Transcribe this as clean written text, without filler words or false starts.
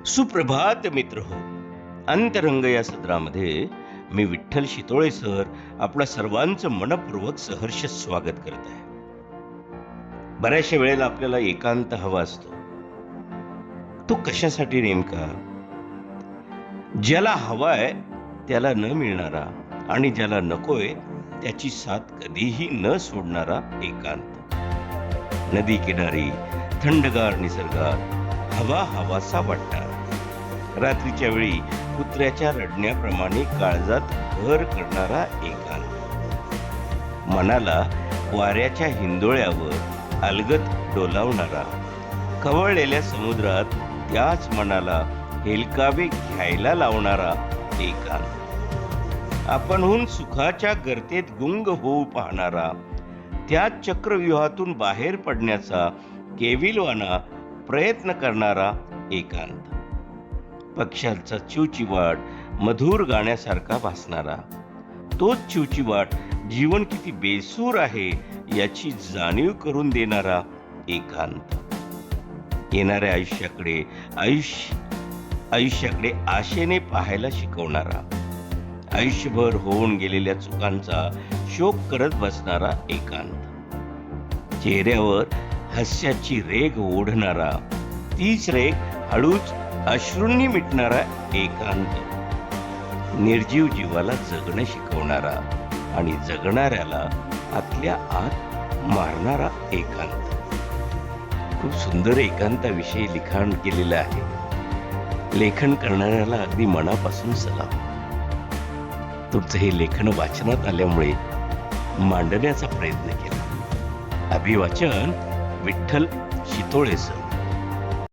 सुप्रभात मित्र हो. अंतरंग या सत्रामध्ये मी विठ्ठल शितोळे सर आपल्या सर्वांचं मनपूर्वक सहर्ष स्वागत करत आहे. बऱ्याचशा वेळेला आपल्याला एकांत हवा असतो. तो कशासाठी नेमका? ज्याला हवाय त्याला न मिळणारा आणि ज्याला नकोय त्याची साथ कधीही न सोडणारा एकांत. नदी किनारी थंडगार निसर्गात हवा हवासा वाटणार. रात्रीच्या वेळी कुत्र्याच्या रडण्याप्रमाणे काळजात घर करणारा एकांत. मनाला वाऱ्याच्या हिंदोळ्यावर अलगद डोलावणारा. खवळलेल्या समुद्रात त्याच मनाला हेलकावे घ्यायला लावणारा एकांत. आपणहून सुखाच्या गर्तेत गुंग होऊ पाहणारा. त्या चक्रव्यूहातून बाहेर पडण्याचा केविलवाना प्रयत्न करणारा एकांत. पक्ष्यांचा चिवचिवाट मधुर गाण्यासारखा भासणारा. तोच चिवचिवाट जीवन किती बेसूर आहे याची जाणीव करून देणारा एकांत. येणाऱ्या आयुष्याकडे आशेने पाहायला शिकवणारा. आयुष्यभर होऊन गेलेल्या चुकांचा शोक करत बसणारा एकांत. चेहऱ्यावर हास्याची रेघ ओढणारा. तीच रेघ हळूच अश्रूंनी मिटणारा एकांत. निर्जीव जीवाला जगणं शिकवणारा आणि जगणाऱ्याला आतल्या आत मारणारा एकांत. खूप सुंदर एकांताविषयी लिखाण केलेलं आहे. लेखन करणाऱ्याला अगदी मनापासून सलाम. तुमचं हे लेखन वाचनात आल्यामुळे मांडण्याचा प्रयत्न केला. अभिवाचन विठ्ठल शितोळे सर.